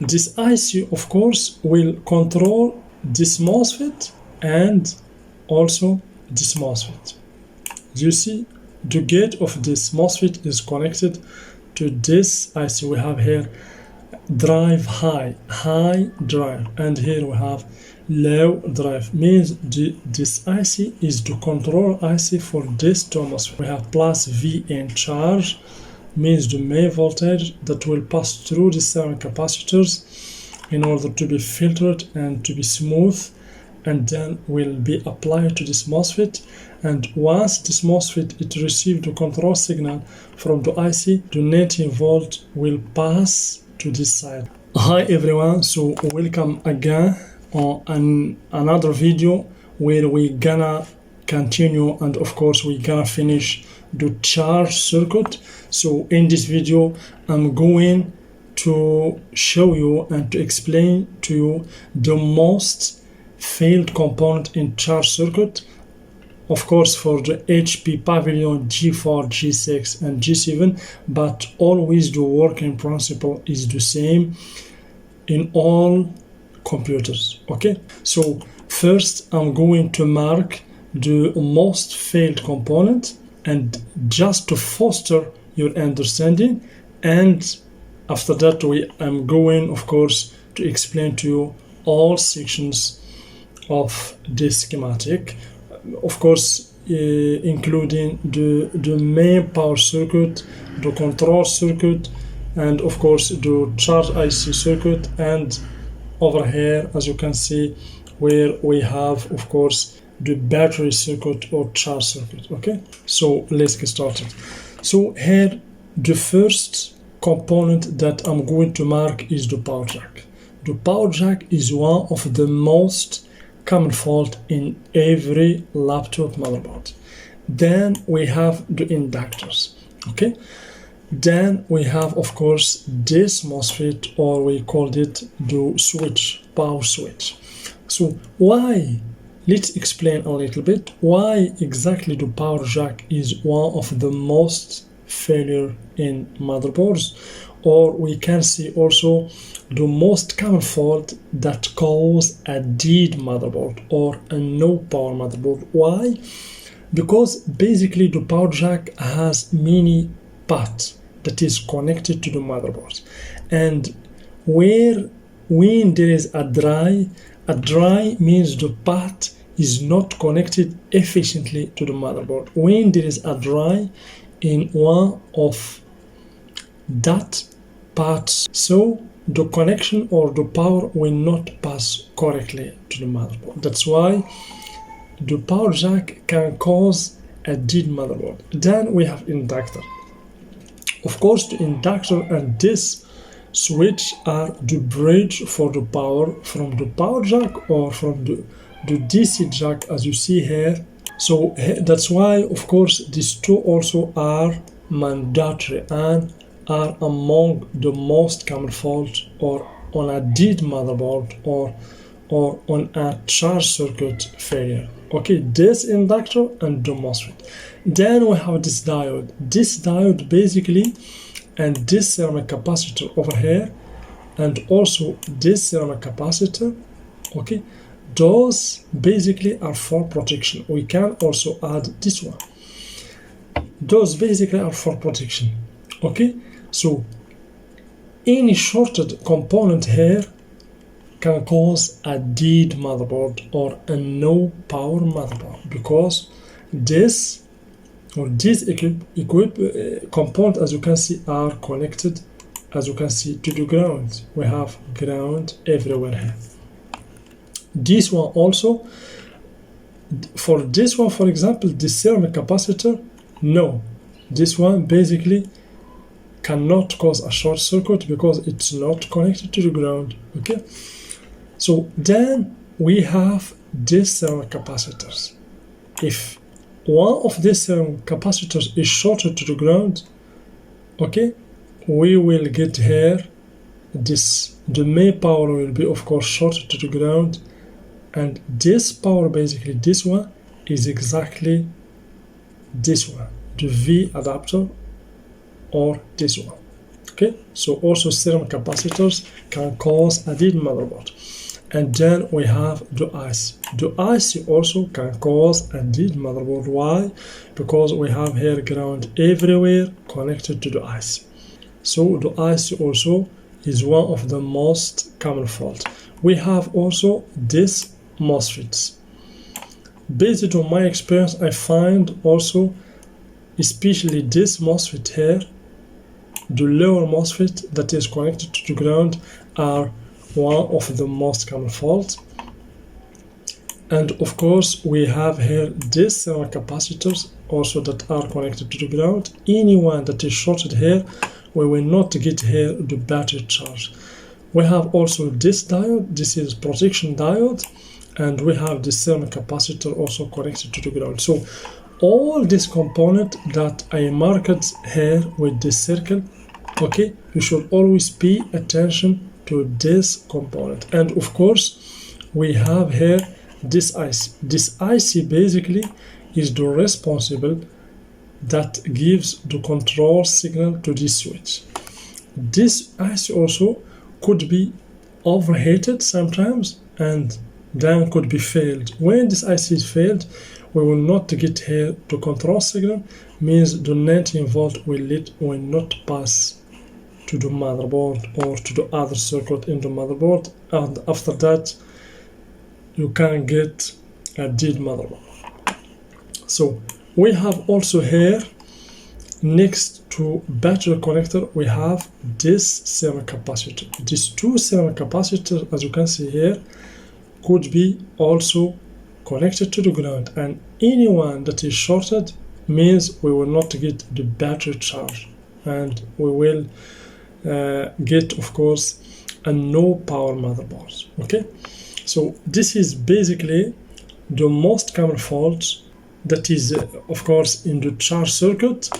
this IC, of course, will control this MOSFET and also this MOSFET. You see, the gate of this MOSFET is connected to this IC. We have here drive high drive, and here we have low drive. Means this IC is the control IC for this two MOSFET. We have plus V in charge, means the main voltage that will pass through the ceramic capacitors in order to be filtered and to be smooth, and then will be applied to this MOSFET. And once this MOSFET it receives the control signal from the IC, the 19 volt will pass to this side. Hi everyone, so welcome again on another video where we gonna continue, and of course we gonna finish the charge circuit. So in this video I'm going to show you and to explain to you the most failed component in charge circuit. Of course for the HP Pavilion G4, G6 and G7, but always the working principle is the same in all computers. Okay, so first I'm going to mark the most failed component, and just to foster your understanding, and after that I'm going of course to explain to you all sections of this schematic, of course including the main power circuit, the control circuit, and of course the charge IC circuit, and over here as you can see where we have of course the battery circuit or charge circuit. Okay, so let's get started. So here the first component that I'm going to mark is the power jack. The power jack is one of the most common fault in every laptop motherboard. Then we have the inductors. Okay, then we have of course this MOSFET, or we called it the switch, power switch. So why? Let's explain a little bit why exactly the power jack is one of the most failure in motherboards, or we can see also the most common fault that cause a dead motherboard or a no power motherboard. Why? Because basically the power jack has many paths that is connected to the motherboard, and when there is a dry means the path is not connected efficiently to the motherboard. When there is a dry in one of that paths, so the connection or the power will not pass correctly to the motherboard. That's why the power jack can cause a dead motherboard. Then we have inductor. Of course the inductor and this switch are the bridge for the power from the power jack or from the DC jack, as you see here. So that's why of course these two also are mandatory and are among the most common fault or on a dead motherboard or on a charge circuit failure. Okay, this inductor and the MOSFET. Then we have this diode. This diode basically, and this ceramic capacitor over here, and also this ceramic capacitor. Okay, those basically are for protection. We can also add this one. Those basically are for protection. Okay, so any shorted component here can cause a dead motherboard or a no power motherboard, because this or this component, as you can see, are connected, as you can see, to the ground. We have ground everywhere here. This one also, for this one for example, the ceramic capacitor, no, this one basically cannot cause a short circuit because it's not connected to the ground. Okay, so then we have these ceramic capacitors. If one of these capacitors is shorted to the ground, okay, we will get here the main power will be of course shorted to the ground, and this power, basically this one, is exactly this one, the V adapter, or this one. Okay, so also ceramic capacitors can cause a dead motherboard. And then we have the IC. The IC also can cause a dead motherboard. Why? Because we have here ground everywhere connected to the IC. So the IC also is one of the most common faults. We have also this MOSFETs. Based on my experience, I find also, especially this MOSFET here, the lower MOSFET that is connected to the ground are one of the most common faults. And of course we have here these ceramic capacitors also that are connected to the ground. Anyone that is shorted here, we will not get here the battery charge. We have also this diode, this is protection diode, and we have the ceramic capacitor also connected to the ground. So all this component that I marked here with this circle, okay, you should always pay attention to this component. And of course we have here this IC. This IC basically is the responsible that gives the control signal to this switch. This IC also could be overheated sometimes and then could be failed. When this IC is failed, we will not get here the control signal, means the 19 volt will not pass to the motherboard or to the other circuit in the motherboard, and after that you can get a dead motherboard. So we have also here next to battery connector we have this ceramic capacitor. These two ceramic capacitors, as you can see here, could be also connected to the ground, and anyone that is shorted means we will not get the battery charge, and we will get of course a no power motherboard. Okay, so this is basically the most common fault that is of course in the charge circuit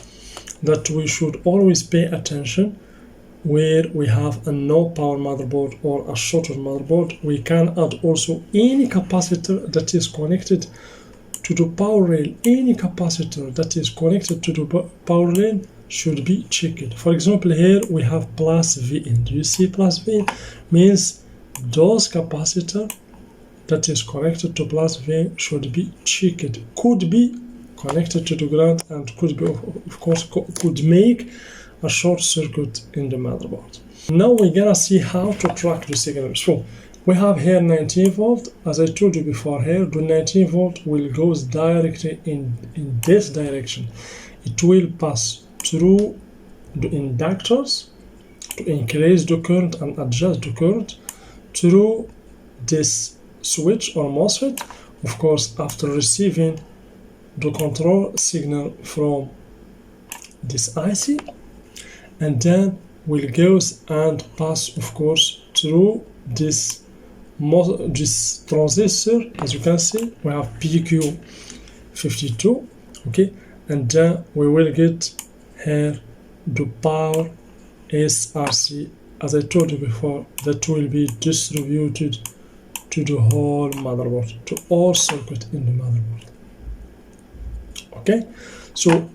that we should always pay attention. Where we have a no power motherboard or a shorted motherboard, we can add also any capacitor that is connected to the power rail. Any capacitor that is connected to the power rail should be checked. For example, here we have plus VN. Do you see plus VN? Means those capacitor that is connected to plus VN should be checked. Could be connected to the ground and could be, of course, could make a short circuit in the motherboard. Now we're gonna see how to track the signal. So we have here 19 volt. As I told you before, here the 19 volt will go directly in this direction. It will pass through the inductors to increase the current and adjust the current through this switch or MOSFET, of course after receiving the control signal from this IC, and then will go and pass of course through this transistor. As you can see, we have PQ52, okay, and then we will get here the power SRC, as I told you before, that will be distributed to the whole motherboard, to all circuit in the motherboard. Okay, so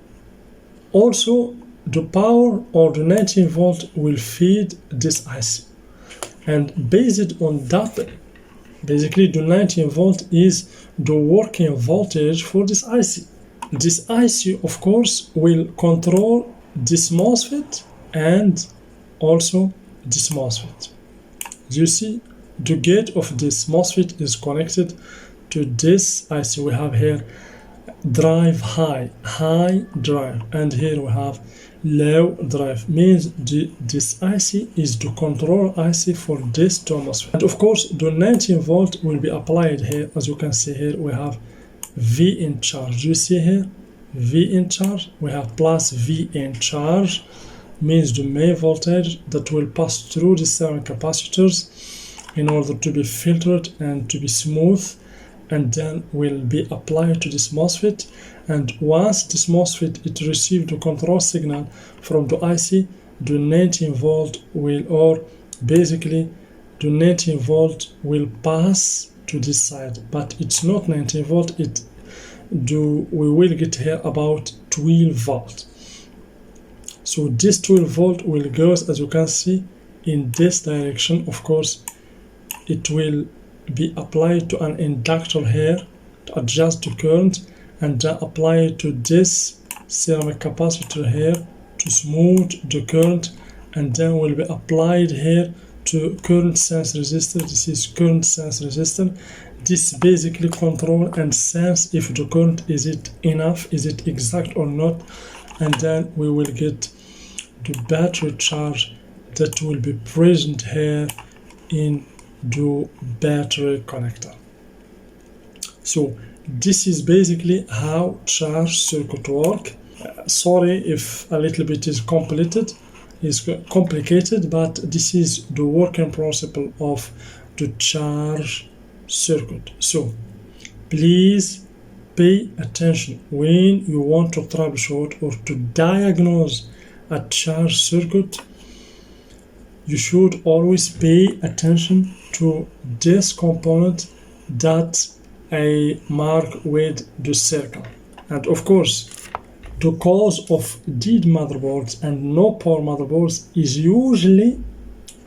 also the power or the 19 volt will feed this IC, and based on that, basically the 19 volt is the working voltage for this IC. This IC of course will control this MOSFET and also this MOSFET. You see the gate of this MOSFET is connected to this IC. We have here drive high drive, and here we have low drive, means this IC is the control IC for this two MOSFET. And of course the 19 volt will be applied here. As you can see here, we have V in charge. You see here V in charge, we have plus V in charge, means the main voltage that will pass through the ceramic capacitors in order to be filtered and to be smooth, and then will be applied to this MOSFET. And once this MOSFET it receives the control signal from the IC, the 19 volt will, or basically the 19 volt will pass to this side, but it's not 19 volt, we will get here about 12 volt. So this 12 volt will go, as you can see, in this direction. Of course, it will be applied to an inductor here to adjust the current, and then apply it to this ceramic capacitor here to smooth the current, and then will be applied here to current sense resistor. This is current sense resistor. This basically control and sense if the current is it enough, is it exact or not, and then we will get the battery charge that will be present here in the battery connector. So this is basically how charge circuit work. Sorry if a little bit is complicated, but this is the working principle of the charge circuit. So please pay attention when you want to troubleshoot or to diagnose a charge circuit. You should always pay attention to this component that I mark with the circle. And of course, the cause of dead motherboards and no power motherboards is usually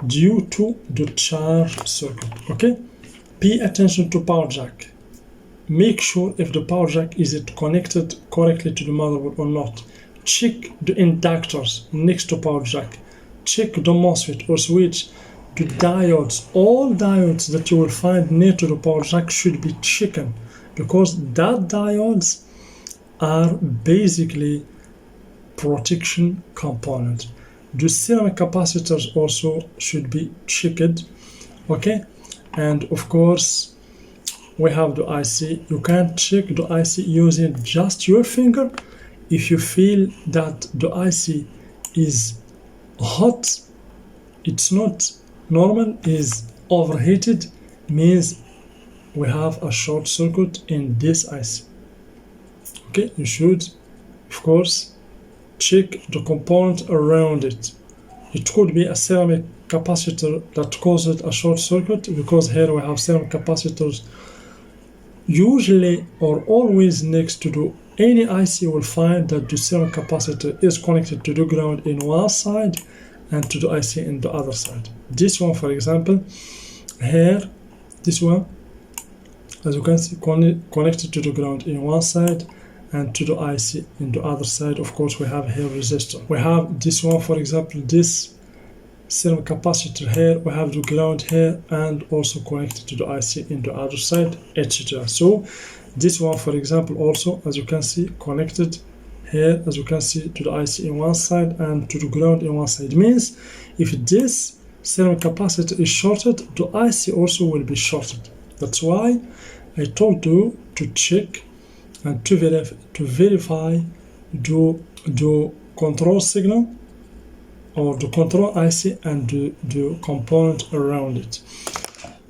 due to the charge circuit. Okay, pay attention to power jack. Make sure if the power jack is it connected correctly to the motherboard or not. Check the inductors next to power jack. Check the MOSFET or switch, the diodes. All diodes that you will find near to the power jack should be checked, because that diodes are basically protection component. The ceramic capacitors also should be checked. Okay, and of course we have the IC. You can check the IC using just your finger. If you feel that the IC is hot, it's not normal, is overheated, means we have a short circuit in this IC. Okay, you should of course check the component around it. It could be a ceramic capacitor that caused a short circuit, because here we have ceramic capacitors usually or always next to the any IC. You will find that the ceramic capacitor is connected to the ground in one side and to the IC in the other side. This one, for example, here, this one, as you can see, connected to the ground in one side and to the IC in the other side. Of course, we have here resistor. We have this one, for example, this ceramic capacitor here, we have the ground here and also connected to the IC in the other side, etc. So this one, for example, also, as you can see, connected here, as you can see, to the IC in one side and to the ground in one side. Means if this ceramic capacitor is shorted, the IC also will be shorted. That's why I told you to check and to verify the control signal or the control IC and the component around it.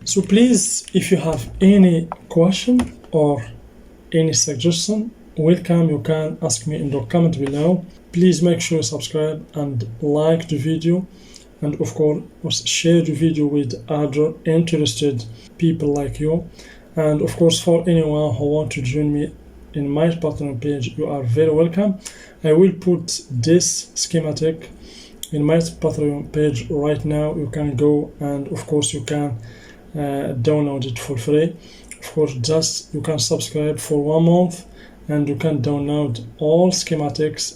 So please, if you have any question or any suggestion, welcome. You can ask me in the comment below. Please make sure you subscribe and like the video, and of course share the video with other interested people like you. And of course, for anyone who want to join me in my Patreon page, you are very welcome. I will put this schematic in my Patreon page right now. You can go and of course you can download it for free. Of course, just you can subscribe for 1 month and you can download all schematics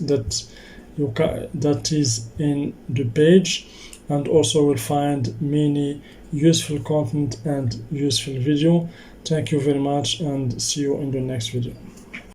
that is in the page, and also will find many useful content and useful video. Thank you very much, and see you in the next video.